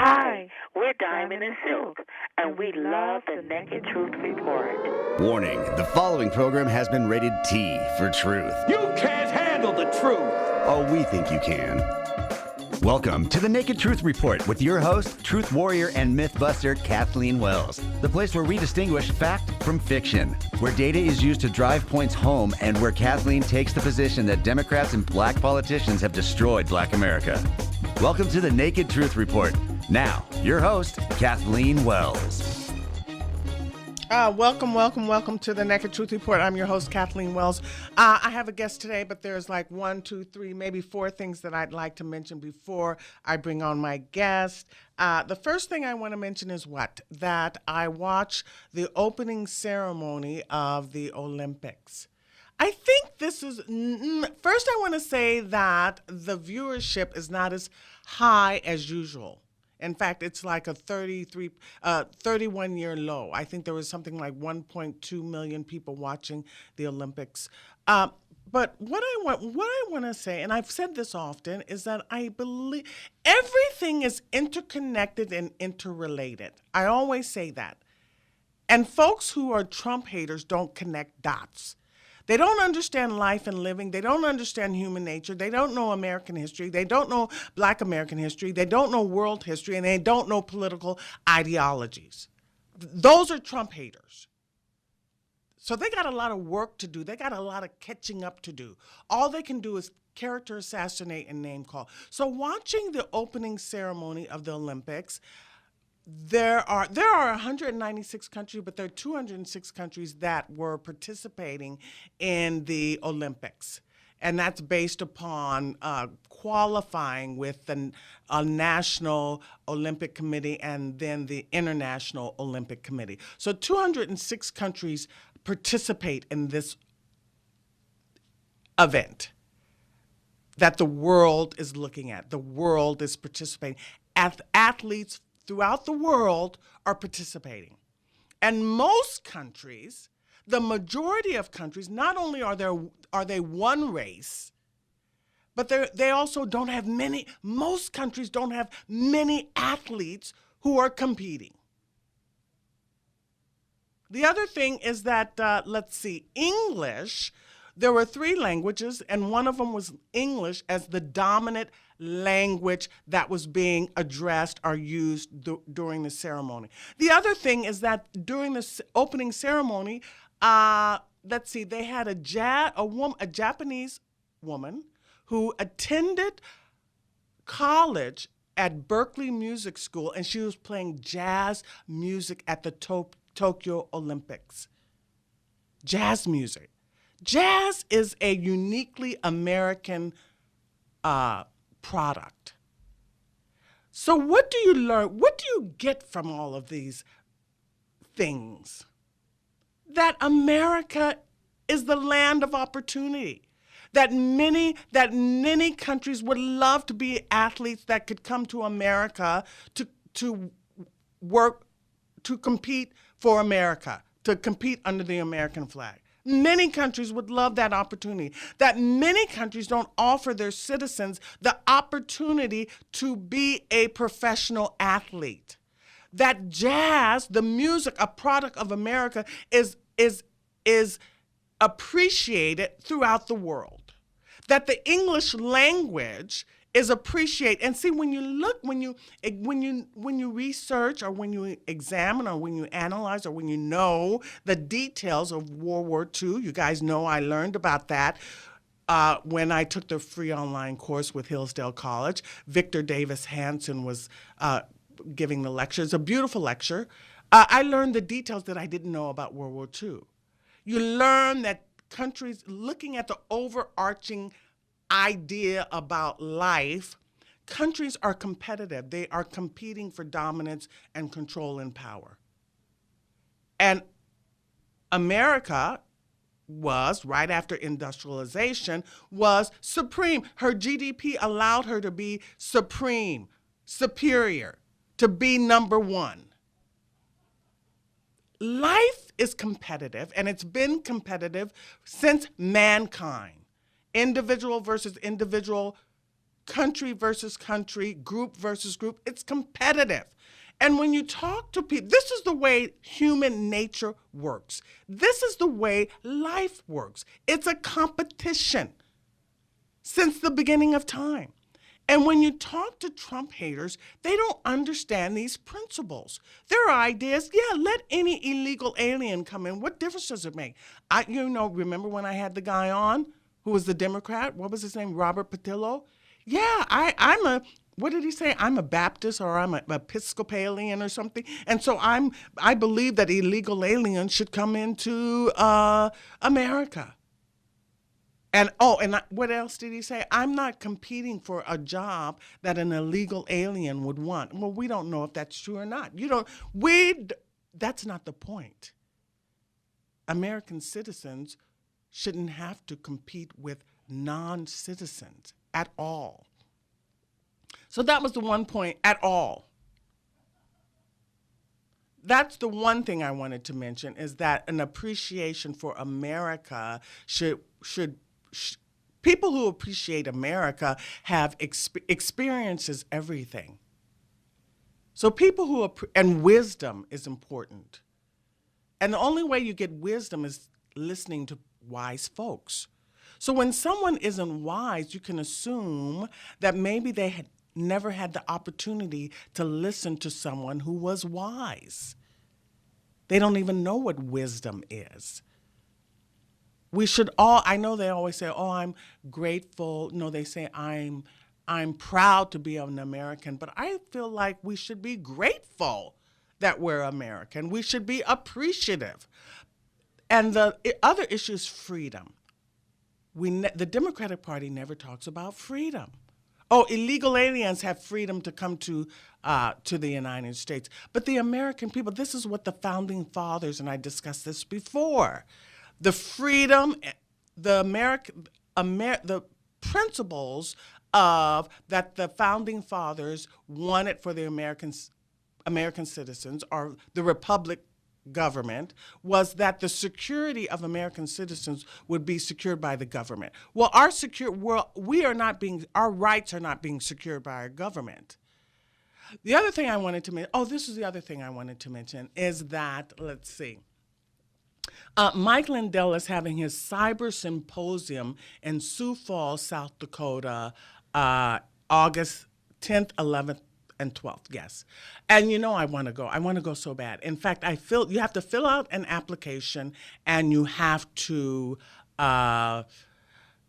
Hi, we're Diamond and Silk, and we love the Naked Truth Report. Warning, the following program has been rated T for truth. You can't handle the truth. Oh, we think you can. Welcome to the Naked Truth Report with your host, truth warrior and mythbuster Kathleen Wells. The place where we distinguish fact from fiction, where data is used to drive points home, and where Kathleen takes the position that Democrats and black politicians have destroyed black America. Welcome to the Naked Truth Report. Now, your host, Kathleen Wells. Welcome to the Naked Truth Report. I'm your host, Kathleen Wells. I have a guest today, but there's like 1, 2, 3, maybe 4 things that I'd like to mention before I bring on my guest. The first thing I want to mention is that I watched the opening ceremony of the Olympics. I think this is, first I want to say that the viewership is not as high as usual. In fact, it's like a 31-year low. I think there was something like 1.2 million people watching the Olympics. But what I want to say, and I've said this often, is that I believe everything is interconnected and interrelated. I always say that. And folks who are Trump haters don't connect dots. They don't understand life and living. They don't understand human nature. They don't know American history. They don't know Black American history. They don't know world history, and they don't know political ideologies. Those are Trump haters. So they got a lot of work to do. They got a lot of catching up to do. All they can do is character assassinate and name call. So watching the opening ceremony of the Olympics, there are 196 countries, but there are 206 countries that were participating in the Olympics. And that's based upon qualifying with the National Olympic Committee and then the International Olympic Committee. So 206 countries participate in this event that the world is looking at. The world is participating. Athletes throughout the world are participating. And most countries, the majority of countries, not only are they one race, but they also don't have most countries don't have many athletes who are competing. The other thing is that, English, there were 3 languages, and one of them was English as the dominant language that was being addressed or used during the ceremony. The other thing is that during the opening ceremony, they had a Japanese woman who attended college at Berkeley Music School, and she was playing jazz music at the Tokyo Olympics. Jazz music. Jazz is a uniquely American product. So what do you learn? What do you get from all of these things? That America is the land of opportunity. That many countries would love to be athletes that could come to America to work, to compete for America, to compete under the American flag. Many countries would love that opportunity. That many countries don't offer their citizens the opportunity to be a professional athlete. That jazz, the music, a product of America, is appreciated throughout the world. That the English language is appreciated. And see, when you look, when you research, or when you examine, or when you analyze, or when you know the details of World War II, you guys know I learned about that when I took the free online course with Hillsdale College. Victor Davis Hanson was giving the lecture. It's a beautiful lecture. I learned the details that I didn't know about World War II. You learn that countries, looking at the overarching idea about life, countries are competitive. They are competing for dominance and control and power. And America was, right after industrialization, was supreme. Her GDP allowed her to be supreme, superior, to be number one. Life is competitive, and it's been competitive since mankind. Individual versus individual country versus country, group versus group. It's competitive. And when you talk to people, this is the way human nature works. This is the way life works. It's a competition since the beginning of time. And when you talk to Trump haters, they don't understand these principles. Their idea is, yeah, let any illegal alien come in. What difference does it make? Remember when I had the guy on who was the Democrat? What was his name? Robert Patillo? Yeah, what did he say? I'm a Baptist or I'm an Episcopalian or something. And so I believe that illegal aliens should come into America. And what else did he say? I'm not competing for a job that an illegal alien would want. Well, we don't know if that's true or not. That's not the point. American citizens shouldn't have to compete with non-citizens at all. So that was the one point, at all. That's the one thing I wanted to mention, is that an appreciation for America should people who appreciate America have experiences everything. So and wisdom is important. And the only way you get wisdom is listening to wise folks. So when someone isn't wise, you can assume that maybe they had never had the opportunity to listen to someone who was wise. They don't even know what wisdom is. We should all, I know they always say, oh, I'm grateful. No, they say I'm proud to be an American, but I feel like we should be grateful that we're American. We should be appreciative. And the other issue is freedom. The Democratic Party never talks about freedom. Oh, illegal aliens have freedom to come to the United States. But the American people, this is what the founding fathers, and I discussed this before, the freedom, the principles of that the founding fathers wanted for the American citizens, or the republic government, was that the security of American citizens would be secured by the government. Well, our rights are not being secured by our government. The other thing I wanted to mention, this is the other thing I wanted to mention, is that, let's see, Mike Lindell is having his cyber symposium in Sioux Falls, South Dakota, August 10th, 11th, and 12th, yes. And I want to go. I want to go so bad. In fact, you have to fill out an application, and you have to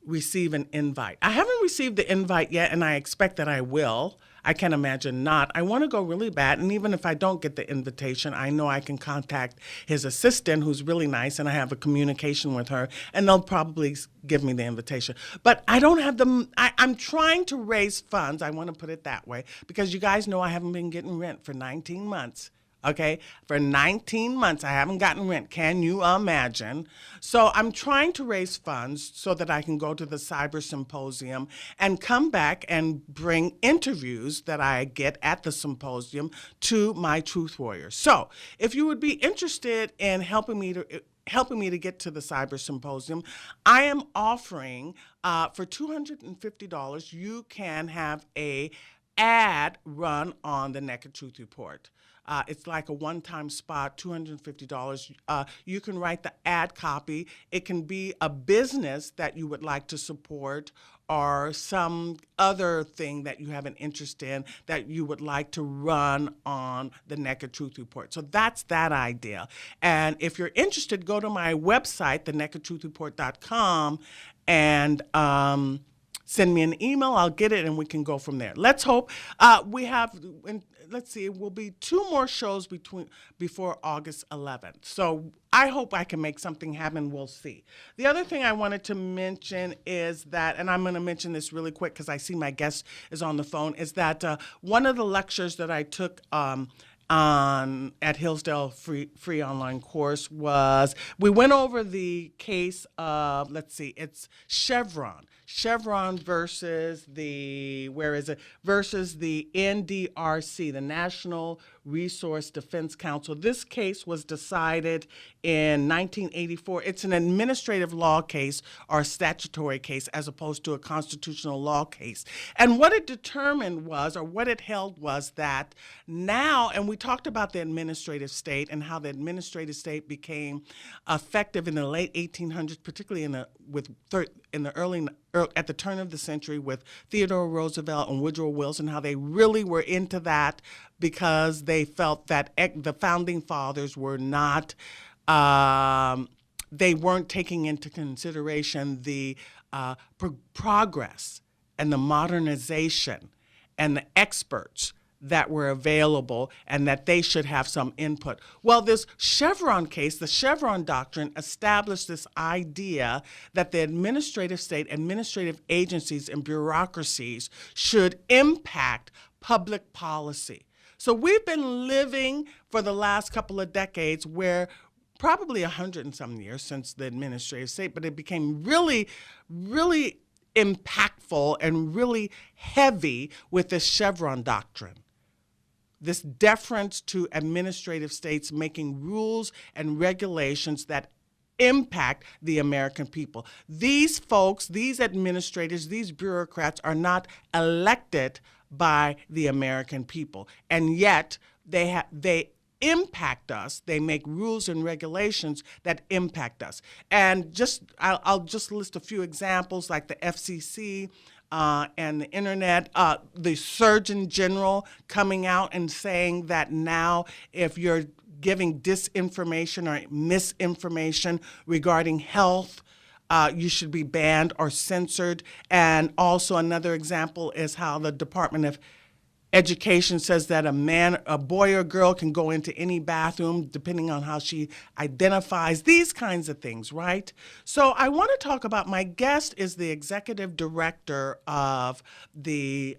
receive an invite. I haven't received the invite yet, and I expect that I will. I can't imagine not. I want to go really bad, and even if I don't get the invitation, I know I can contact his assistant, who's really nice, and I have a communication with her, and they'll probably give me the invitation. But I don't have I'm trying to raise funds, I want to put it that way, because you guys know I haven't been getting rent for 19 months. Okay, for 19 months, I haven't gotten rent. Can you imagine? So I'm trying to raise funds so that I can go to the cyber symposium and come back and bring interviews that I get at the symposium to my Truth Warriors. So if you would be interested in helping me to get to the cyber symposium, I am offering for $250, you can have a ad run on the Naked Truth Report. It's like a one-time spot, $250. You can write the ad copy. It can be a business that you would like to support, or some other thing that you have an interest in that you would like to run on the Naked Truth Report. So that's that idea. And if you're interested, go to my website, thenakedtruthreport.com, and send me an email. I'll get it, and we can go from there. Let's hope we have. Let's see, it will be 2 more shows before August 11th. So I hope I can make something happen. We'll see. The other thing I wanted to mention is that, and I'm going to mention this really quick because I see my guest is on the phone, is that one of the lectures that I took at Hillsdale free online course was, we went over the case of, let's see, it's Chevron. Chevron versus versus the NDRC, the National Resource Defense Council. This case was decided in 1984. It's an administrative law case or a statutory case as opposed to a constitutional law case. And what it determined was, or what it held was that now, and we talked about the administrative state and how the administrative state became effective in the late 1800s, particularly at the turn of the century with Theodore Roosevelt and Woodrow Wilson, how they really were into that because they felt that the founding fathers were not, they weren't taking into consideration the progress and the modernization and the experts that were available and that they should have some input. Well, this Chevron case, the Chevron doctrine, established this idea that the administrative state, administrative agencies, and bureaucracies should impact public policy. So we've been living for the last couple of decades where probably 100 and some years since the administrative state, but it became really, really impactful and really heavy with the Chevron doctrine. This deference to administrative states making rules and regulations that impact the American people. These folks, these administrators, these bureaucrats are not elected by the American people, and yet they impact us. They make rules and regulations that impact us. And I'll just list a few examples, like the FCC, and the internet, the Surgeon General coming out and saying that now if you're giving disinformation or misinformation regarding health, you should be banned or censored. And also another example is how the Department of Education says that a boy or girl can go into any bathroom depending on how she identifies, these kinds of things, right? So I want to talk about, my guest is the executive director of the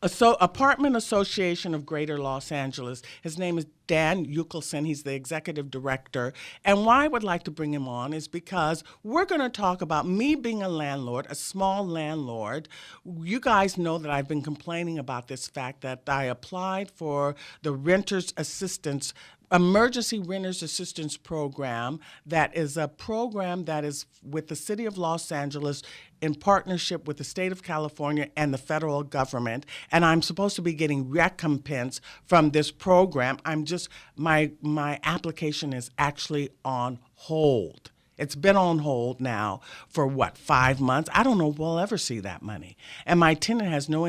Apartment Association of Greater Los Angeles. His name is Dan Yukelson. He's the executive director. And why I would like to bring him on is because we're going to talk about me being a landlord, a small landlord. You guys know that I've been complaining about this fact that I applied for the Renters Assistance Emergency Renters Assistance Program. That is a program that is with the City of Los Angeles in partnership with the state of California and the federal government. And I'm supposed to be getting recompense from this program. My application is actually on hold. It's been on hold now for 5 months? I don't know if we'll ever see that money. And my tenant has no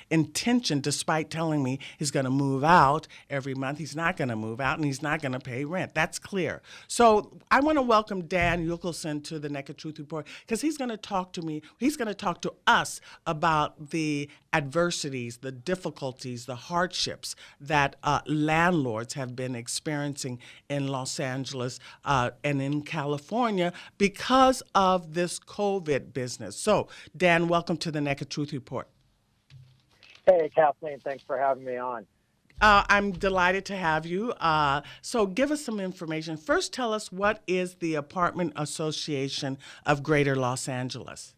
intention, despite telling me he's going to move out every month. He's not going to move out and he's not going to pay rent. That's clear. So I want to welcome Dan Yukelson to the Naked Truth Report because he's going to talk to me. He's going to talk to us about the adversities, the difficulties, the hardships that landlords have been experiencing in Los Angeles and in California because of this COVID business. So, Dan, welcome to the Naked Truth Report. Hey, Kathleen, thanks for having me on. I'm delighted to have you. So give us some information. First, tell us, what is the Apartment Association of Greater Los Angeles?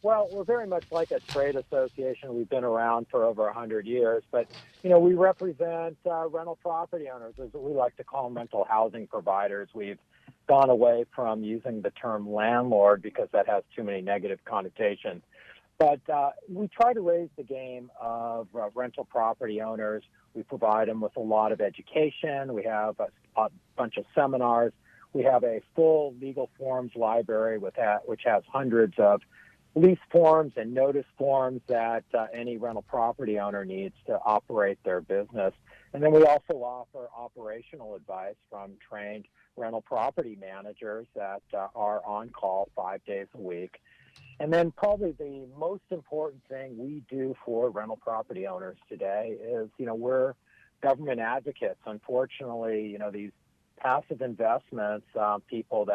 Well, we're very much like a trade association. We've been around for over 100 years, but, we represent rental property owners, as we like to call them, rental housing providers. We've gone away from using the term landlord because that has too many negative connotations. But we try to raise the game of rental property owners. We provide them with a lot of education. We have a bunch of seminars. We have a full legal forms library which has hundreds of lease forms and notice forms that any rental property owner needs to operate their business. And then we also offer operational advice from trained rental property managers that are on call 5 days a week. And then probably the most important thing we do for rental property owners today is, we're government advocates. Unfortunately, these passive investments people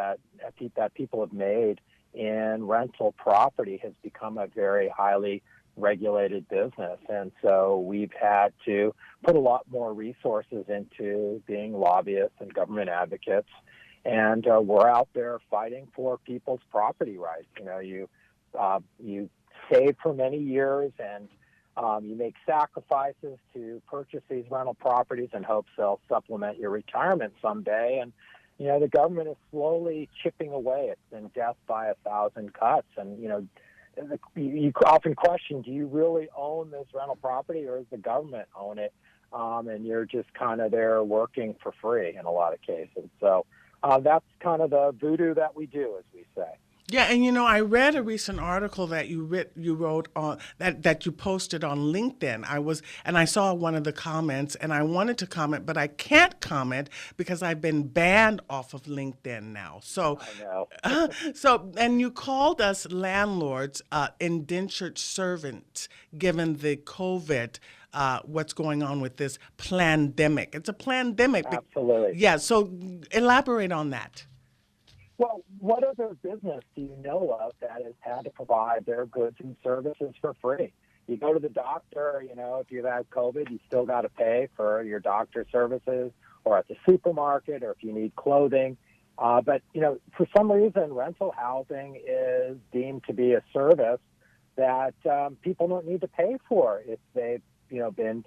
have made in rental property has become a very highly regulated business. And so we've had to put a lot more resources into being lobbyists and government advocates And we're out there fighting for people's property rights. You save for many years, and you make sacrifices to purchase these rental properties in hopes they'll supplement your retirement someday. And the government is slowly chipping away. It's been death by 1,000 cuts. And you often question, do you really own this rental property, or does the government own it? And you're just kind of there working for free in a lot of cases. So that's kind of the voodoo that we do, as we say. Yeah, and I read a recent article that you wrote on that you posted on LinkedIn. I saw one of the comments, and I wanted to comment, but I can't comment because I've been banned off of LinkedIn now. So I know. And you called us landlords indentured servants, given the COVID. What's going on with this pandemic? It's a pandemic. Absolutely. Yeah. So elaborate on that. Well, what other business do you know of that has had to provide their goods and services for free? You go to the doctor, if you've had COVID, you still got to pay for your doctor services, or at the supermarket, or if you need clothing. But for some reason, rental housing is deemed to be a service that people don't need to pay for if they've, been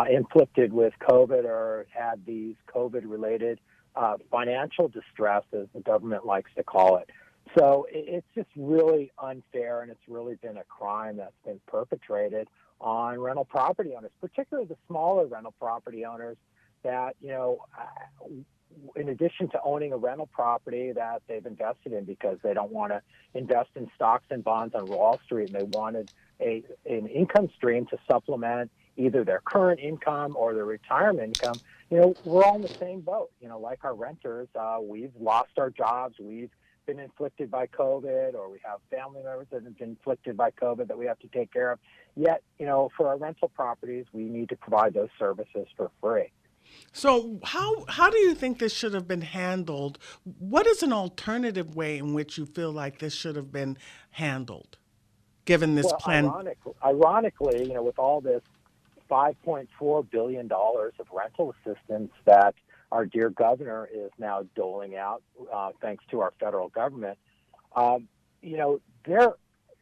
inflicted with COVID or had these COVID-related financial distress, as the government likes to call it. So it's just really unfair, and it's really been a crime that's been perpetrated on rental property owners, particularly the smaller rental property owners that, in addition to owning a rental property that they've invested in because they don't want to invest in stocks and bonds on Wall Street, and they wanted an income stream to supplement either their current income or their retirement income, we're all in the same boat. Like our renters, we've lost our jobs, we've been inflicted by COVID, or we have family members that have been inflicted by COVID that we have to take care of. Yet, for our rental properties, we need to provide those services for free. So how do you think this should have been handled? What is an alternative way in which you feel like this should have been handled, given this plan? Ironically, with all this $5.4 billion of rental assistance that our dear governor is now doling out, thanks to our federal government, they're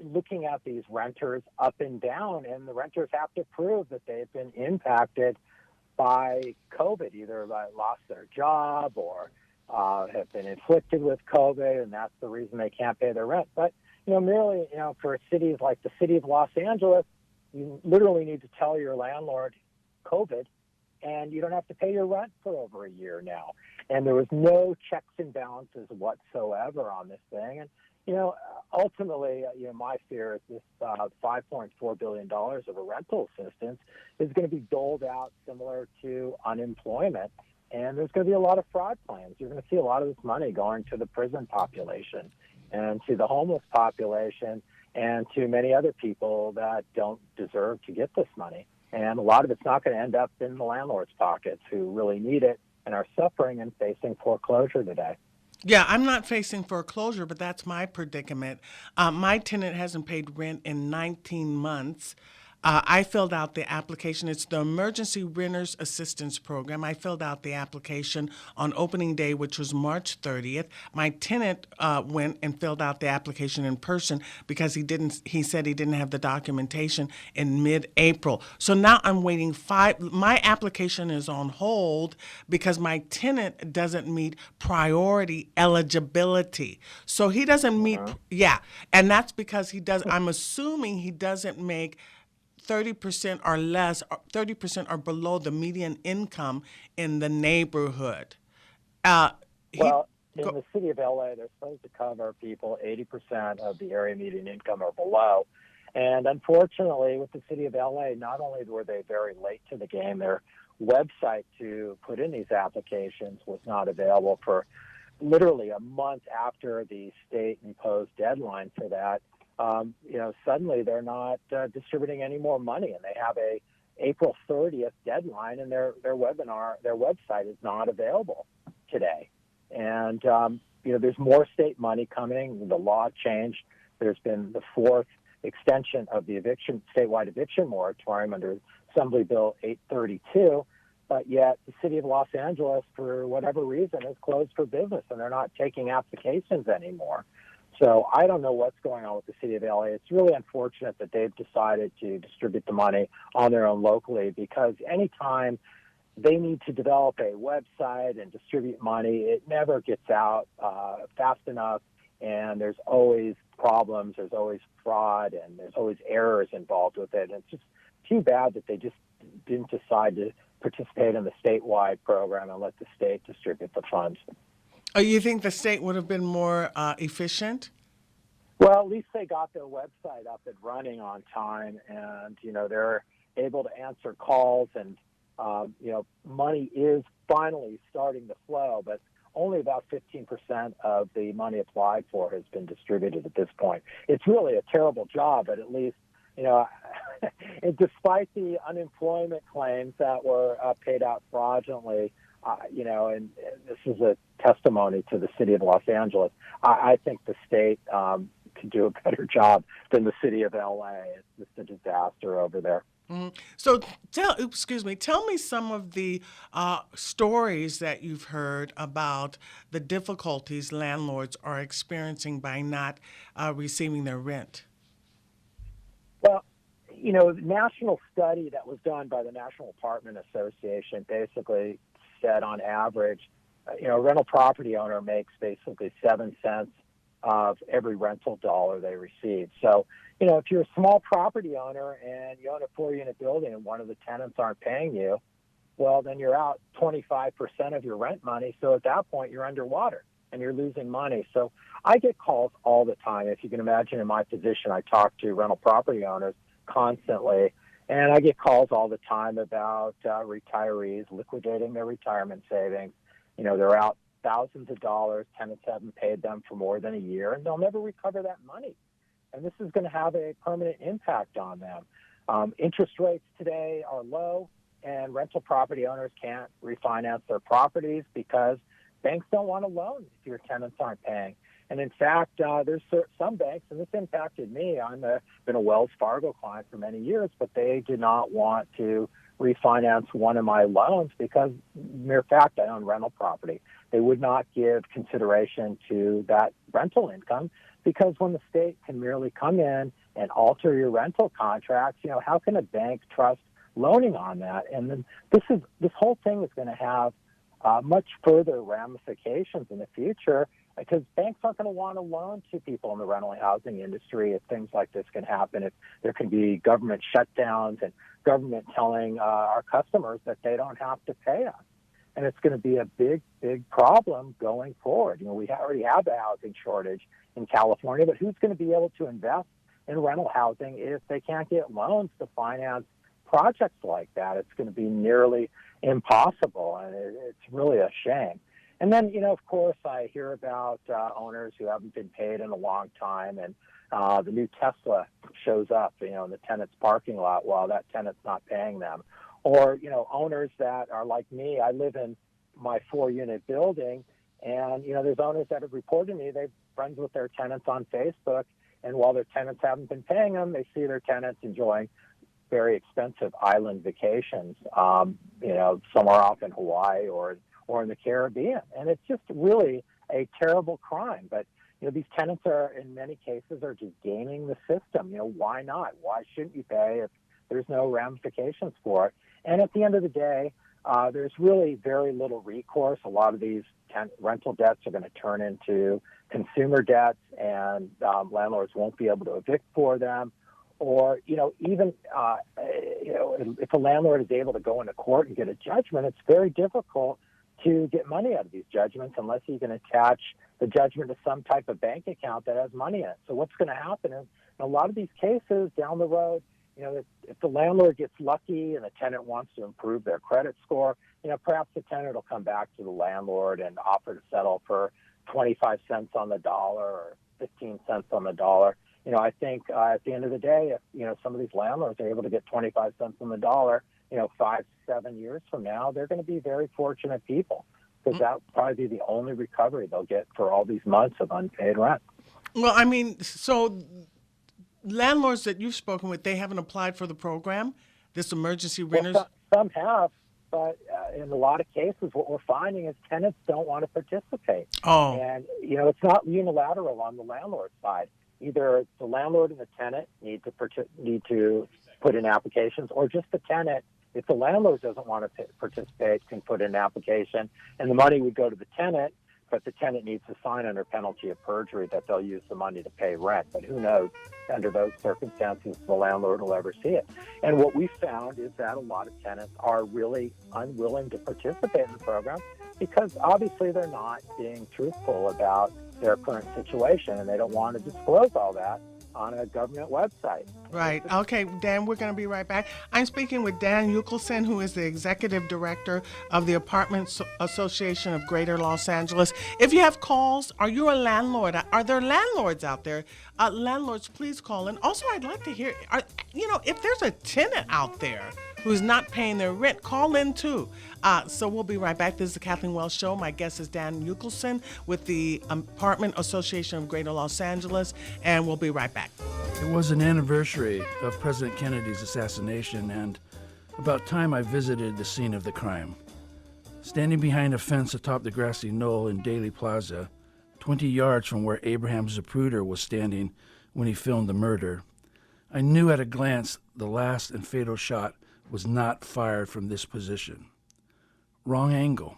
looking at these renters up and down, and the renters have to prove that they've been impacted by COVID, either lost their job or have been inflicted with COVID, and that's the reason they can't pay their rent. But, merely, for cities like the city of Los Angeles, you literally need to tell your landlord COVID, and you don't have to pay your rent for over a year now. And there was no checks and balances whatsoever on this thing. And, ultimately, my fear is this $5.4 billion of a rental assistance is going to be doled out similar to unemployment. And there's going to be a lot of fraud claims. You're going to see a lot of this money going to the prison population and to the homeless population and to many other people that don't deserve to get this money. And a lot of it's not going to end up in the landlord's pockets who really need it and are suffering and facing foreclosure today. Yeah, I'm not facing foreclosure, but that's my predicament. My tenant hasn't paid rent in 19 months. I filled out the application. It's the Emergency Renters Assistance Program. I filled out the application on opening day, which was March 30th. My tenant went and filled out the application in person because he said he didn't have the documentation in mid-April. So now I'm waiting my application is on hold because my tenant doesn't meet priority eligibility. So he doesn't meet, and that's because I'm assuming he doesn't make 30% or less, 30% or below the median income in the neighborhood. In the city of LA, they're supposed to cover people 80% of the area median income or below. And unfortunately, with the city of LA, not only were they very late to the game, their website to put in these applications was not available for literally a month after the state-imposed deadline for that. Suddenly they're not distributing any more money, and they have a April 30th deadline, and their website is not available today. And there's more state money coming. The law changed. There's been the fourth extension of the statewide eviction moratorium under Assembly Bill 832. but yet the city of Los Angeles, for whatever reason, is closed for business, and they're not taking applications anymore. So I don't know what's going on with the city of LA. It's really unfortunate that they've decided to distribute the money on their own locally, because anytime they need to develop a website and distribute money, it never gets out fast enough, and there's always problems, there's always fraud, and there's always errors involved with it. And it's just too bad that they just didn't decide to participate in the statewide program and let the state distribute the funds. Oh, you think the state would have been more efficient? Well, at least they got their website up and running on time, and they're able to answer calls, and money is finally starting to flow, but only about 15% of the money applied for has been distributed at this point. It's really a terrible job, but at least and despite the unemployment claims that were paid out fraudulently, and this is a testimony to the city of Los Angeles, I think the state could do a better job than the city of LA. It's just a disaster over there. Mm-hmm. So tell me some of the stories that you've heard about the difficulties landlords are experiencing by not receiving their rent. Well, the national study that was done by the National Apartment Association basically said on average, a rental property owner makes basically 7 cents of every rental dollar they receive. So, if you're a small property owner and you own a 4-unit building and one of the tenants aren't paying you, well, then you're out 25% of your rent money. So at that point, you're underwater and you're losing money. So I get calls all the time. If you can imagine, in my position, I talk to rental property owners constantly, and I get calls all the time about retirees liquidating their retirement savings. They're out thousands of dollars. Tenants haven't paid them for more than a year, and they'll never recover that money. And this is going to have a permanent impact on them. Interest rates today are low, and rental property owners can't refinance their properties because banks don't want to loan if your tenants aren't paying. And in fact, there's some banks, and this impacted me. I've been a Wells Fargo client for many years, but they did not want to refinance one of my loans because, mere fact, I own rental property. They would not give consideration to that rental income because when the state can merely come in and alter your rental contracts, how can a bank trust loaning on that? And then this whole thing is going to have much further ramifications in the future, because banks aren't going to want to loan to people in the rental housing industry if things like this can happen, if there can be government shutdowns and government telling our customers that they don't have to pay us. And it's going to be a big, big problem going forward. We already have a housing shortage in California, but who's going to be able to invest in rental housing if they can't get loans to finance projects like that? It's going to be nearly impossible, and it's really a shame. And then, of course, I hear about owners who haven't been paid in a long time, and the new Tesla shows up, in the tenant's parking lot while that tenant's not paying them. Or, owners that are like me. I live in my 4-unit building, and, there's owners that have reported me. They're friends with their tenants on Facebook, and while their tenants haven't been paying them, they see their tenants enjoying very expensive island vacations, somewhere off in Hawaii or in the Caribbean. And it's just really a terrible crime. But, these tenants are, in many cases, are just gaming the system. Why not? Why shouldn't you pay if there's no ramifications for it? And at the end of the day, there's really very little recourse. A lot of these rental debts are going to turn into consumer debts, and landlords won't be able to evict for them. Or, even, if a landlord is able to go into court and get a judgment, it's very difficult to get money out of these judgments unless you can attach the judgment to some type of bank account that has money in it. So what's going to happen is, in a lot of these cases down the road, if the landlord gets lucky and the tenant wants to improve their credit score, perhaps the tenant will come back to the landlord and offer to settle for 25 cents on the dollar or 15 cents on the dollar. I think at the end of the day, if some of these landlords are able to get 25 cents on the dollar, 5-7 years from now, they're going to be very fortunate people, because that will probably be the only recovery they'll get for all these months of unpaid rent. Well, I mean, so landlords that you've spoken with, they haven't applied for the program, this emergency renters? Well, some have. but in a lot of cases, what we're finding is tenants don't want to participate. Oh. And, it's not unilateral on the landlord side. Either the landlord and the tenant need to put in applications, or just the tenant, if the landlord doesn't want to participate, can put in an application, and the money would go to the tenant, but the tenant needs to sign under penalty of perjury that they'll use the money to pay rent. But who knows, under those circumstances, the landlord will ever see it. And what we found is that a lot of tenants are really unwilling to participate in the program because obviously they're not being truthful about their current situation, and they don't want to disclose all that on a government website. Right. Okay, Dan, we're going to be right back. I'm speaking with Dan Yukelson, who is the Executive Director of the Apartment Association of Greater Los Angeles. If you have calls, are you a landlord? Are there landlords out there? Landlords, please call in. Also, I'd like to hear, if there's a tenant out there who's not paying their rent, call in too. So we'll be right back. This is the Kathleen Wells Show. My guest is Dan Yukelson with the Apartment Association of Greater Los Angeles, and we'll be right back. It was an anniversary of President Kennedy's assassination, and about time I visited the scene of the crime. Standing behind a fence atop the grassy knoll in Daley Plaza, 20 yards from where Abraham Zapruder was standing when he filmed the murder, I knew at a glance the last and fatal shot was not fired from this position. Wrong angle.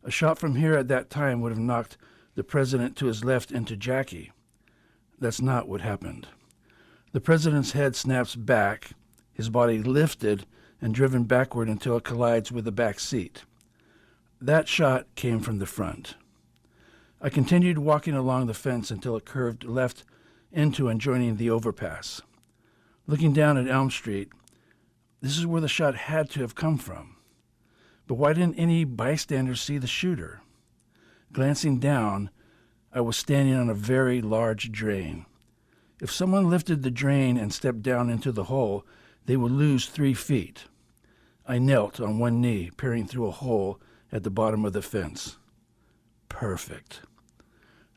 A shot from here at that time would have knocked the president to his left into Jackie. That's not what happened. The president's head snaps back, his body lifted and driven backward until it collides with the back seat. That shot came from the front. I continued walking along the fence until it curved left into and joining the overpass. Looking down at Elm Street, this is where the shot had to have come from. But why didn't any bystanders see the shooter? Glancing down, I was standing on a very large drain. If someone lifted the drain and stepped down into the hole, they would lose 3 feet. I knelt on one knee, peering through a hole at the bottom of the fence. Perfect.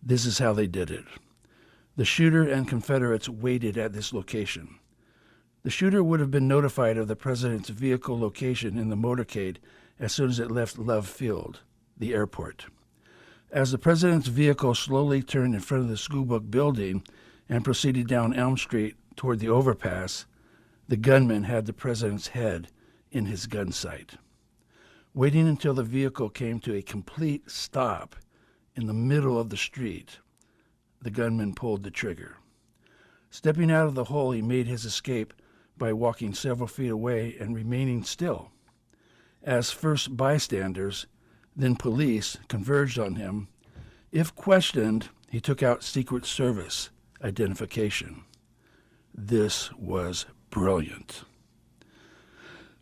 This is how they did it. The shooter and Confederates waited at this location. The shooter would have been notified of the president's vehicle location in the motorcade as soon as it left Love Field, the airport. As the president's vehicle slowly turned in front of the school book building and proceeded down Elm Street toward the overpass, the gunman had the president's head in his gun sight. Waiting until the vehicle came to a complete stop in the middle of the street, the gunman pulled the trigger. Stepping out of the hole, he made his escape by walking several feet away and remaining still. As first bystanders, then police, converged on him, if questioned, he took out Secret Service identification. This was brilliant.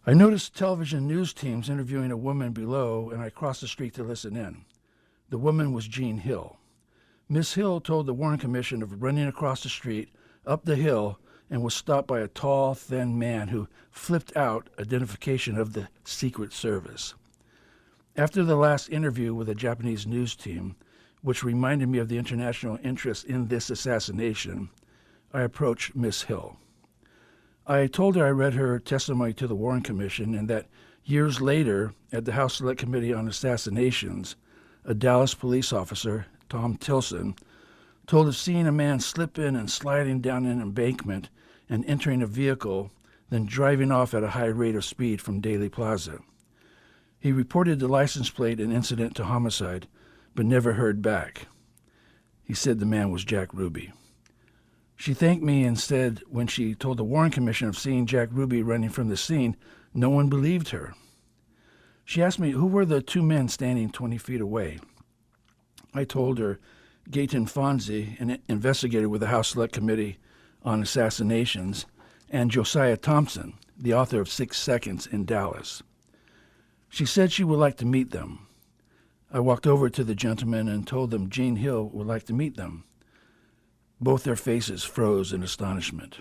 I noticed television news teams interviewing a woman below, and I crossed the street to listen in. The woman was Jean Hill. Miss Hill told the Warren Commission of running across the street, up the hill, and was stopped by a tall, thin man who flipped out identification of the Secret Service. After the last interview with a Japanese news team, which reminded me of the international interest in this assassination, I approached Miss Hill. I told her I read her testimony to the Warren Commission and that years later, at the House Select Committee on Assassinations, a Dallas police officer, Tom Tilson, told of seeing a man slip in and sliding down an embankment and entering a vehicle, then driving off at a high rate of speed from Daley Plaza. He reported the license plate and incident to homicide, but never heard back. He said the man was Jack Ruby. She thanked me and said when she told the Warren Commission of seeing Jack Ruby running from the scene, no one believed her. She asked me who were the 2 men standing 20 feet away. I told her Gaten Fonzie, an investigator with the House Select Committee on Assassinations, and Josiah Thompson, the author of 6 Seconds in Dallas. She said she would like to meet them. I walked over to the gentlemen and told them Jean Hill would like to meet them. Both their faces froze in astonishment.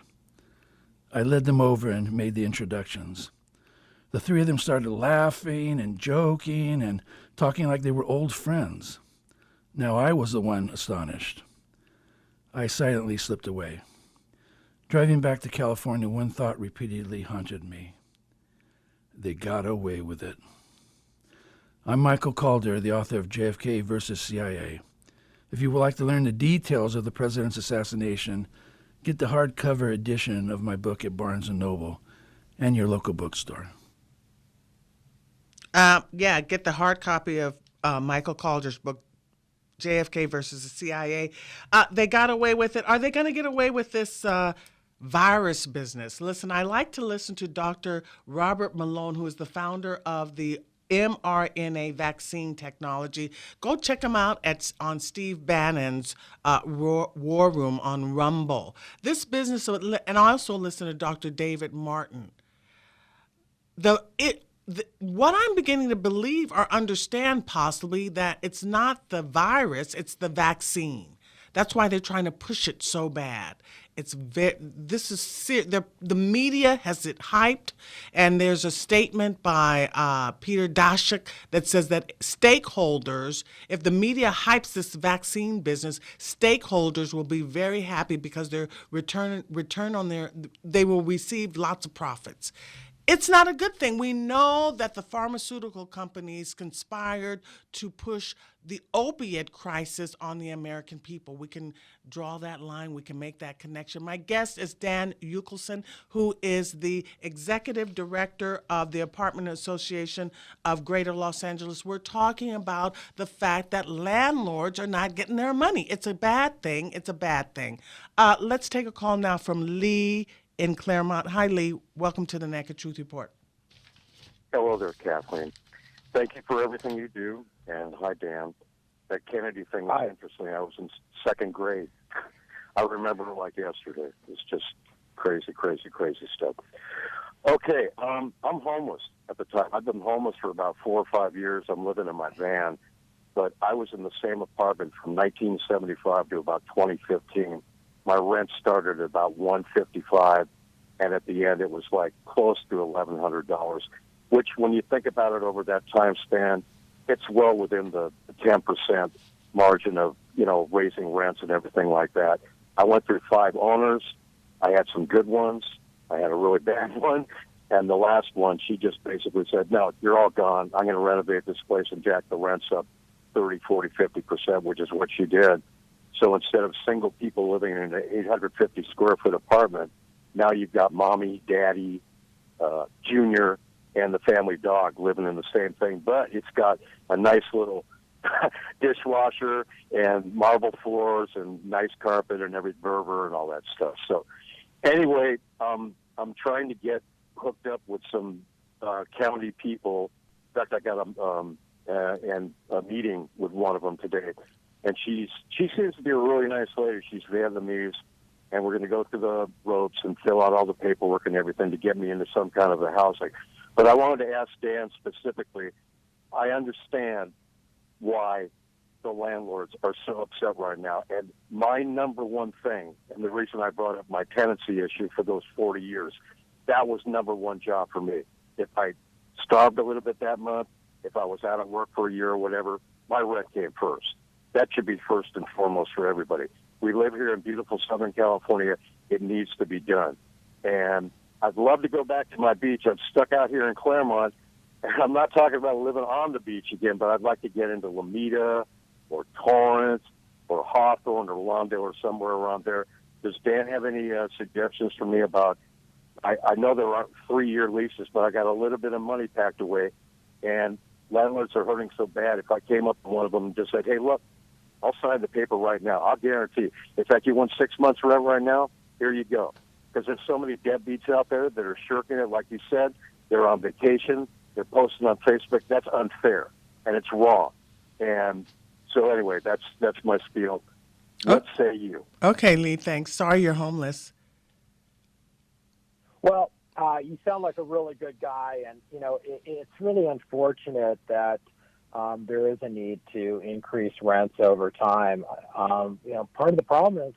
I led them over and made the introductions. The 3 of them started laughing and joking and talking like they were old friends. Now I was the one astonished. I silently slipped away. Driving back to California, one thought repeatedly haunted me. They got away with it. I'm Michael Calder, the author of JFK versus CIA. If you would like to learn the details of the president's assassination, get the hardcover edition of my book at Barnes & Noble and your local bookstore. Get the hard copy of Michael Calder's book, JFK versus the CIA. They got away with it. Are they going to get away with this virus business? Listen, I like to listen to Dr. Robert Malone, who is the founder of the mRNA vaccine technology. Go check him out on Steve Bannon's War Room on Rumble. This business, and I also listen to Dr. David Martin. What I'm beginning to believe or understand possibly that it's not the virus, it's the vaccine. That's why they're trying to push it so bad. The media has it hyped, and there's a statement by Peter Daszak that says that stakeholders, if the media hypes this vaccine business, stakeholders will be very happy because their they will receive lots of profits. It's not a good thing. We know that the pharmaceutical companies conspired to push the opiate crisis on the American people. We can draw that line. We can make that connection. My guest is Dan Yukelson, who is the executive director of the Apartment Association of Greater Los Angeles. We're talking about the fact that landlords are not getting their money. It's a bad thing. It's a bad thing. Let's take a call now from Lee in Claremont. Hi, Lee. Welcome to the Naked Truth Report. Hello there, Kathleen. Thank you for everything you do. And hi, Dan. That Kennedy thing was interesting. I was in second grade. I remember it like yesterday. It's just crazy, crazy, crazy stuff. Okay, I'm homeless at the time. I've been homeless for about 4 or 5 years. I'm living in my van. But I was in the same apartment from 1975 to about 2015. My rent started at about $155, and at the end it was like close to $1,100, which when you think about it over that time span, it's well within the 10% margin of, raising rents and everything like that. I went through 5 owners. I had some good ones. I had a really bad one. And the last one, she just basically said, no, you're all gone. I'm going to renovate this place and jack the rents up 30, 40, 50%, which is what she did. So instead of single people living in an 850 square foot apartment, now you've got mommy, daddy, junior, and the family dog living in the same thing. But it's got a nice little dishwasher and marble floors and nice carpet and every Berber and all that stuff. So anyway, I'm trying to get hooked up with some county people. In fact, I got a meeting with one of them today. And she seems to be a really nice lady. She's Vietnamese, and we're going to go through the ropes and fill out all the paperwork and everything to get me into some kind of a housing. But I wanted to ask Dan specifically, I understand why the landlords are so upset right now. And my number one thing, and the reason I brought up my tenancy issue for those 40 years, that was number one job for me. If I starved a little bit that month, if I was out of work for a year or whatever, my rent came first. That should be first and foremost for everybody. We live here in beautiful Southern California. It needs to be done. And I'd love to go back to my beach. I'm stuck out here in Claremont. And I'm not talking about living on the beach again, but I'd like to get into Lomita or Torrance or Hawthorne or Lawndale or somewhere around there. Does Dan have any suggestions for me about, I know there aren't 3-year leases, but I got a little bit of money packed away. And landlords are hurting so bad. If I came up to one of them and just said, hey, look, I'll sign the paper right now. I'll guarantee. In fact, you want 6 months rent right now? Here you go. Because there's so many deadbeats out there that are shirking it. Like you said, they're on vacation. They're posting on Facebook. That's unfair, and it's wrong. And so anyway, that's my spiel. What say you? Okay, Lee, thanks. Sorry you're homeless. Well, you sound like a really good guy, and, it's really unfortunate that there is a need to increase rents over time. Part of the problem is,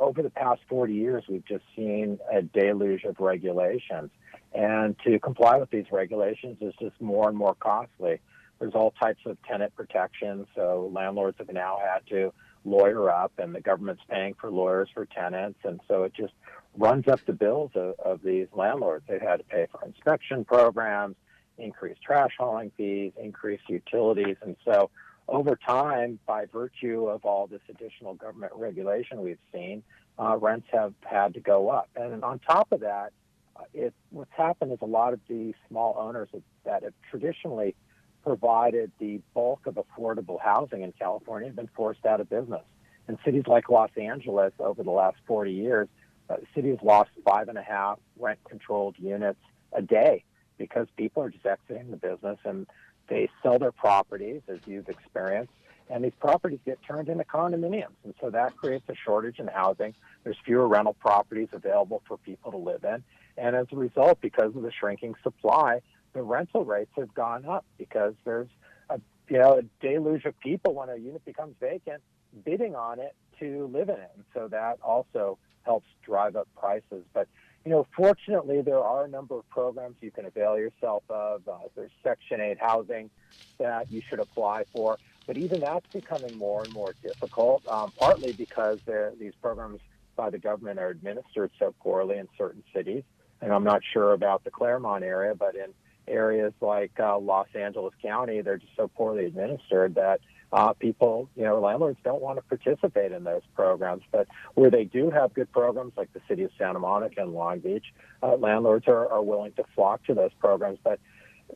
over the past 40 years, we've just seen a deluge of regulations. And to comply with these regulations is just more and more costly. There's all types of tenant protections, so landlords have now had to lawyer up, and the government's paying for lawyers for tenants, and so it just runs up the bills of these landlords. They've had to pay for inspection programs, increased trash hauling fees, increased utilities. And so over time, by virtue of all this additional government regulation we've seen, rents have had to go up. And on top of that, what's happened is a lot of the small owners that have traditionally provided the bulk of affordable housing in California have been forced out of business. In cities like Los Angeles, over the last 40 years, the city has lost 5.5 rent-controlled units a day because people are just exiting the business and they sell their properties, as you've experienced, and these properties get turned into condominiums. And so that creates a shortage in housing. There's fewer rental properties available for people to live in. And as a result, because of the shrinking supply, the rental rates have gone up because there's a deluge of people when a unit becomes vacant bidding on it to live in it. And so that also helps drive up prices. But, fortunately, there are a number of programs you can avail yourself of. There's Section 8 housing that you should apply for. But even that's becoming more and more difficult, partly because these programs by the government are administered so poorly in certain cities. And I'm not sure about the Claremont area, but in areas like Los Angeles County, they're just so poorly administered that people, landlords don't want to participate in those programs. But where they do have good programs, like the city of Santa Monica and Long Beach, landlords are willing to flock to those programs. But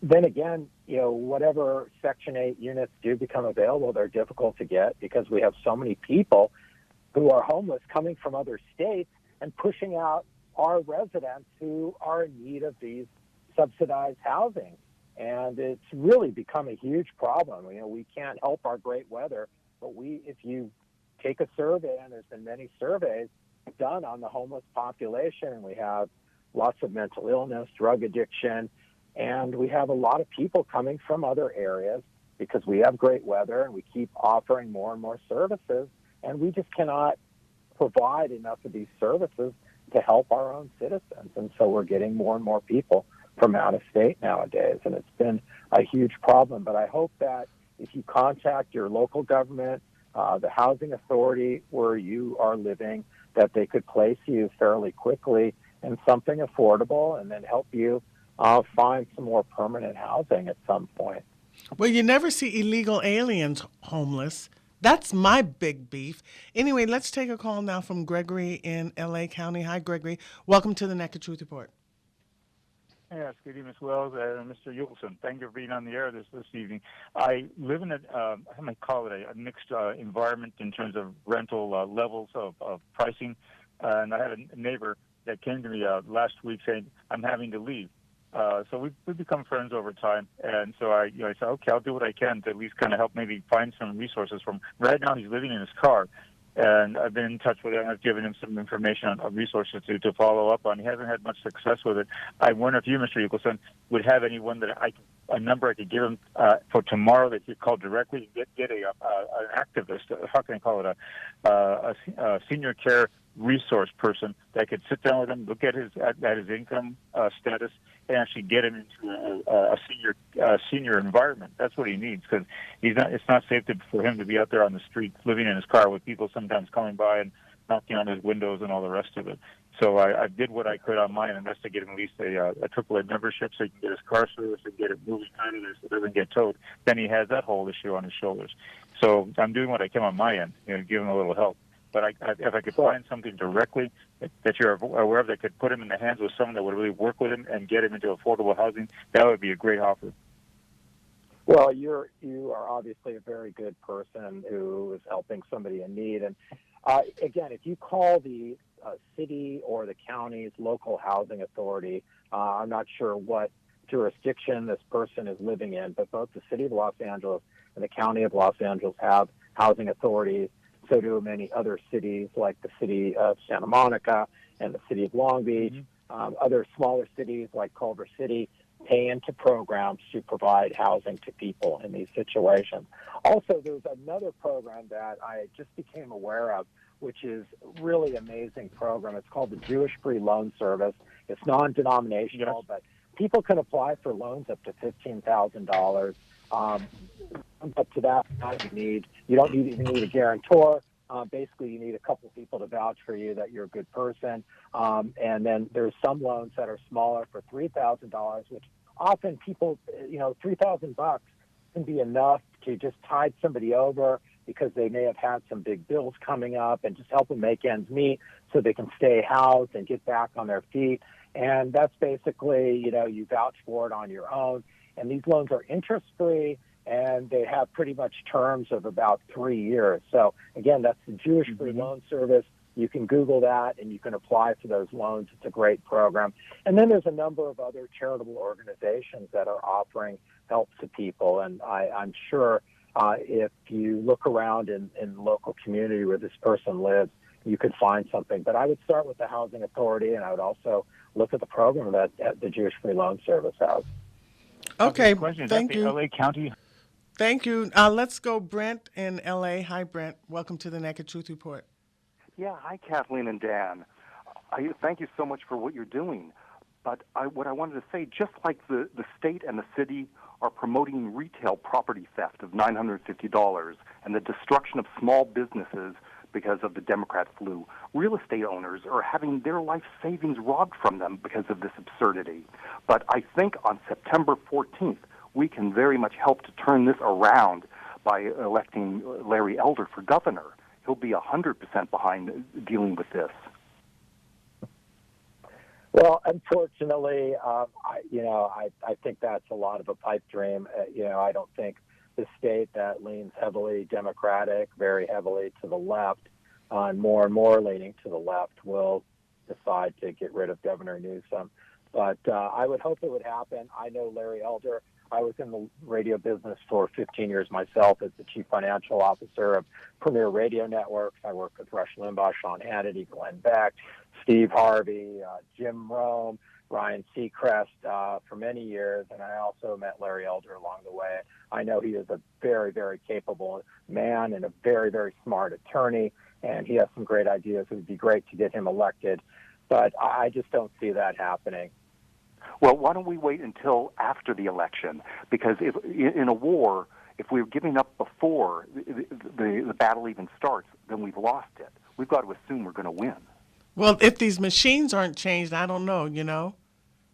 then again, whatever Section 8 units do become available, they're difficult to get because we have so many people who are homeless coming from other states and pushing out our residents who are in need of these subsidized housing. And it's really become a huge problem. We can't help our great weather, but if you take a survey, and there's been many surveys done on the homeless population, and we have lots of mental illness, drug addiction, and we have a lot of people coming from other areas because we have great weather and we keep offering more and more services, and we just cannot provide enough of these services to help our own citizens. And so we're getting more and more people from out of state nowadays, and it's been a huge problem. But I hope that if you contact your local government, the housing authority where you are living, that they could place you fairly quickly in something affordable and then help you find some more permanent housing at some point. Well, you never see illegal aliens homeless. That's my big beef. Anyway, let's take a call now from Gregory in L.A. County. Hi, Gregory. Welcome to the Naked Truth Report. Yes, good evening, Ms. Wells and Mr. Yukelson. Thank you for being on the air this evening. I live in I might call it a mixed environment in terms of rental levels of pricing. And I had a neighbor that came to me last week saying, I'm having to leave. So we've become friends over time. And so I said, okay, I'll do what I can to at least kind of help maybe find some resources from. Right now he's living in his car. And I've been in touch with him. I've given him some information on resources to follow up on. He hasn't had much success with it. I wonder if you, Mr. Yukelson, would have anyone a number I could give him for tomorrow that you call directly and get an activist. How can I call it a senior care resource person that could sit down with him, look at his income status, and actually get him into a senior environment. That's what he needs, because it's not safe for him to be out there on the street living in his car with people sometimes coming by and knocking on his windows and all the rest of it. So I did what I could on mine, and that's to get him at least a AAA membership so he can get his car service and get it moving out of there so it doesn't get towed. Then he has that whole issue on his shoulders. So I'm doing what I can on my end, give him a little help. But if I could find something directly that you're aware of that could put him in the hands of someone that would really work with him and get him into affordable housing, that would be a great offer. Well, you are obviously a very good person who is helping somebody in need. And again, if you call the city or the county's local housing authority, I'm not sure what jurisdiction this person is living in, but both the city of Los Angeles and the county of Los Angeles have housing authorities. So do many other cities, like the city of Santa Monica and the city of Long Beach. Other smaller cities like Culver City pay into programs to provide housing to people in these situations. Also, there's another program that I just became aware of, which is a really amazing program. It's called the Jewish Free Loan Service. It's non-denominational, but people can apply for loans up to $15,000. Up to that amount you don't even need a guarantor. Basically, you need a couple people to vouch for you that you're a good person. And then there's some loans that are smaller for $3,000, which often people, $3,000 can be enough to just tide somebody over because they may have had some big bills coming up and just help them make ends meet so they can stay housed and get back on their feet. And that's basically, you vouch for it on your own. And these loans are interest-free, and they have pretty much terms of about 3 years. So, again, that's the Jewish Free Loan Service. You can Google that, and you can apply for those loans. It's a great program. And then there's a number of other charitable organizations that are offering help to people. And I'm sure if you look around in the local community where this person lives, you could find something. But I would start with the Housing Authority, and I would also look at the program that the Jewish Free Loan Service has. Okay, Question, thank is that you. the LA County? Thank you. Let's go Brent in L.A. Hi, Brent. Welcome to the Naked Truth Report. Yeah, hi, Kathleen and Dan. Thank you so much for what you're doing. But what I wanted to say, just like the state and the city are promoting retail property theft of $950 and the destruction of small businesses because of the Democrat flu, real estate owners are having their life savings robbed from them because of this absurdity. But I think on September 14th, we can very much help to turn this around by electing Larry Elder for governor. He'll be 100% behind dealing with this. Well, unfortunately, I think that's a lot of a pipe dream. I don't think the state that leans heavily Democratic, very heavily to the left, and more leaning to the left, will decide to get rid of Governor Newsom. But I would hope it would happen. I know Larry Elder. I was in the radio business for 15 years myself as the chief financial officer of Premier Radio Networks. I worked with Rush Limbaugh, Sean Hannity, Glenn Beck, Steve Harvey, Jim Rome, Ryan Seacrest for many years, and I also met Larry Elder along the way. I know he is a very, very capable man and a very, very smart attorney, and he has some great ideas. It would be great to get him elected, but I just don't see that happening. Well, why don't we wait until after the election? Because if in a war, if we're giving up before the battle even starts, then we've lost it. We've got to assume we're going to win. Well, if these machines aren't changed, I don't know,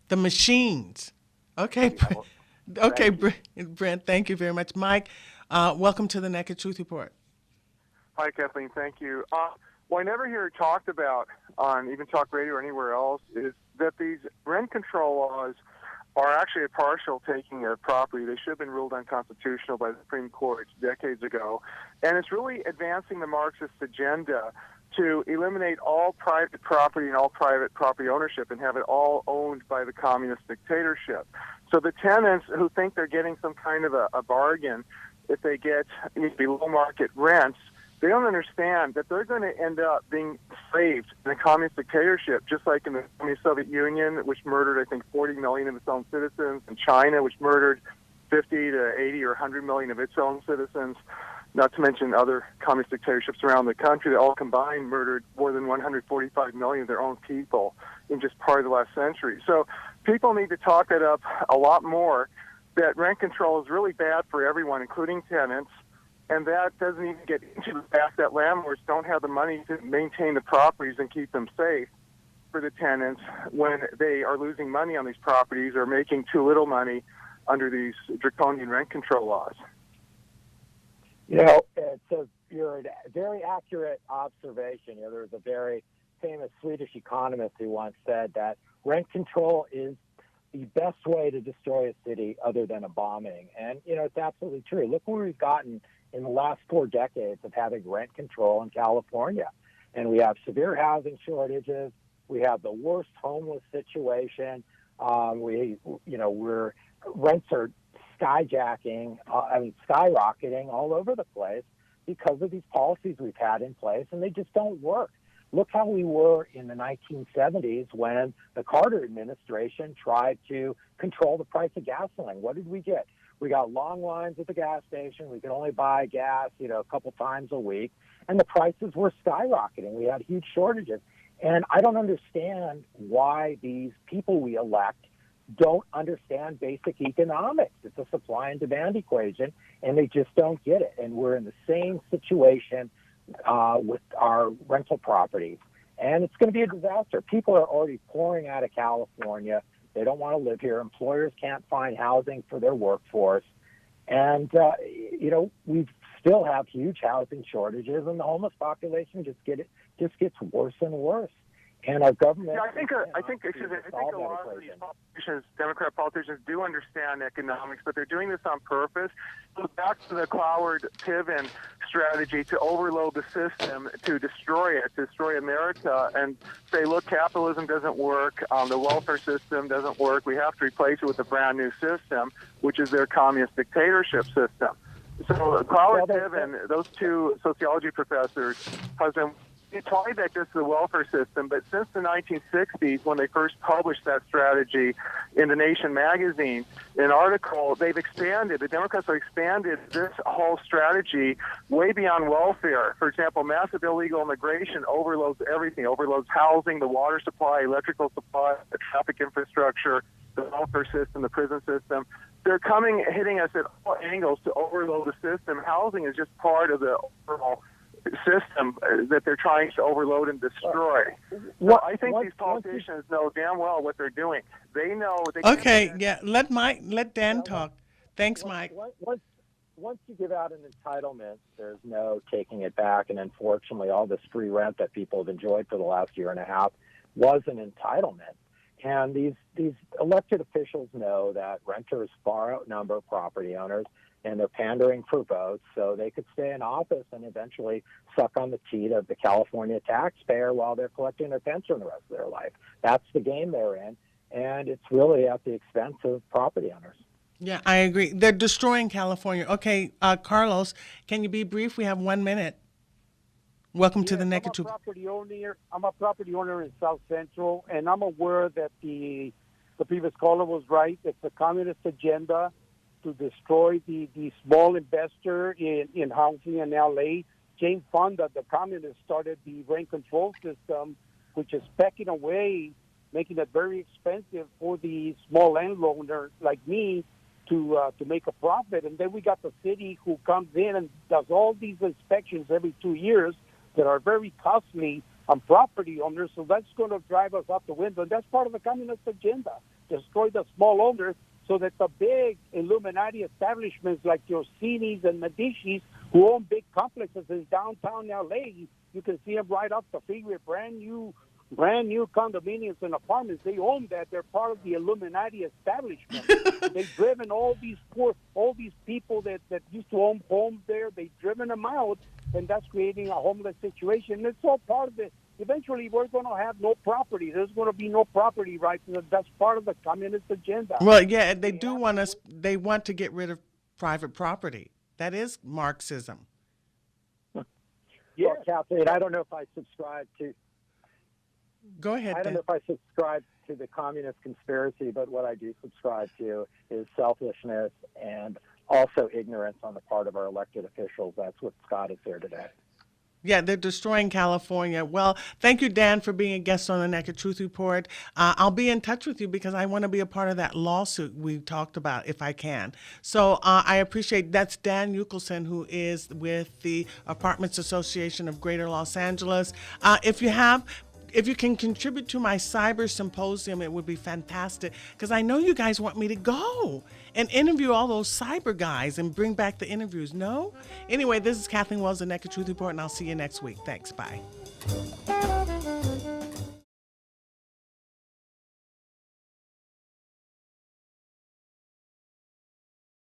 The machines. Okay, okay, Brent, thank you very much. Mike, welcome to the Naked Truth Report. Hi, Kathleen. Thank you. What I never hear talked about on even talk radio or anywhere else is that these rent control laws are actually a partial taking of property. They should have been ruled unconstitutional by the Supreme Court decades ago. And it's really advancing the Marxist agenda to eliminate all private property and all private property ownership and have it all owned by the communist dictatorship. So the tenants who think they're getting some kind of a bargain if they get below market rents, they don't understand that they're going to end up being enslaved in a communist dictatorship, just like in the communist Soviet Union, which murdered, I think, 40 million of its own citizens, and China, which murdered 50 to 80 or 100 million of its own citizens, not to mention other communist dictatorships around the country that all combined murdered more than 145 million of their own people in just part of the last century. So people need to talk that up a lot more, that rent control is really bad for everyone, including tenants. And that doesn't even get into the fact that landlords don't have the money to maintain the properties and keep them safe for the tenants when they are losing money on these properties or making too little money under these draconian rent control laws. It's a very accurate observation. There was a very famous Swedish economist who once said that rent control is the best way to destroy a city other than a bombing. And, it's absolutely true. Look where we've gotten in the last 4 decades of having rent control in California. And we have severe housing shortages. We have the worst homeless situation. Rents are skyrocketing all over the place because of these policies we've had in place, and they just don't work. Look how we were in the 1970s when the Carter administration tried to control the price of gasoline. What did we get? We got long lines at the gas station. We could only buy gas, a couple times a week, and the prices were skyrocketing. We had huge shortages. And I don't understand why these people we elect don't understand basic economics. It's a supply and demand equation, and they just don't get it. And we're in the same situation with our rental properties. And it's going to be a disaster. People are already pouring out of California They don't want to live here. Employers can't find housing for their workforce. And, we still have huge housing shortages, and the homeless population just gets worse and worse. And our government. Yeah, I think a lot of these politicians, Democrat politicians, do understand economics, but they're doing this on purpose. So back to the Cloward-Piven strategy to overload the system, to destroy America, and say, look, capitalism doesn't work, the welfare system doesn't work. We have to replace it with a brand new system, which is their communist dictatorship system. So Cloward-Piven, those two sociology professors, have been. They tied that just to the welfare system, but since the 1960s, when they first published that strategy in The Nation magazine, an article, the Democrats have expanded this whole strategy way beyond welfare. For example, massive illegal immigration overloads everything, overloads housing, the water supply, electrical supply, the traffic infrastructure, the welfare system, the prison system. They're hitting us at all angles to overload the system. Housing is just part of the overall system that they're trying to overload and destroy. So I think these politicians know damn well what they're doing. They know. Let Dan talk. Thanks, Mike. Once you give out an entitlement, there's no taking it back. And unfortunately, all this free rent that people have enjoyed for the last year and a half was an entitlement. And these elected officials know that renters far outnumber property owners, and they're pandering for votes so they could stay in office and eventually suck on the teat of the California taxpayer while they're collecting their pension the rest of their life. That's the game they're in, and it's really at the expense of property owners. Yeah, I agree. They're destroying California. Okay, Carlos, can you be brief? We have 1 minute. Welcome to the Naked Truth. I'm a property owner in South Central, and I'm aware that the previous caller was right. It's a communist agenda to destroy the small investor in housing in L.A. Jane Fonda, the communist, started the rent control system, which is pecking away, making it very expensive for the small landowner like me to make a profit. And then we got the city who comes in and does all these inspections every 2 years that are very costly on property owners. So that's going to drive us out the window. And that's part of the communist agenda, destroy the small owners, so that the big Illuminati establishments like Yorsini's and Medici's, who own big complexes in downtown L.A., you can see them right off the freeway, brand new condominiums and apartments. They own that. They're part of the Illuminati establishment. They've driven all these people that used to own homes there. They've driven them out, and that's creating a homeless situation. And it's all part of it. Eventually, we're going to have no property. There's going to be no property rights. That's part of the communist agenda. Well, yeah, they do want us. They want to get rid of private property. That is Marxism. Yeah, well, Kathleen, I don't know if I subscribe to. Go ahead. I don't know if I subscribe to the communist conspiracy, but what I do subscribe to is selfishness and also ignorance on the part of our elected officials. That's what Scott is here today. Yeah, they're destroying California. Well, thank you, Dan, for being a guest on the Naked Truth Report. I'll be in touch with you because I want to be a part of that lawsuit we talked about if I can. So I appreciate that's Dan Yukelson, who is with the Apartments Association of Greater Los Angeles. If you can contribute to my cyber symposium, it would be fantastic because I know you guys want me to go and interview all those cyber guys and bring back the interviews. No? Anyway, this is Kathleen Wells, the Naked Truth Report, and I'll see you next week. Thanks. Bye.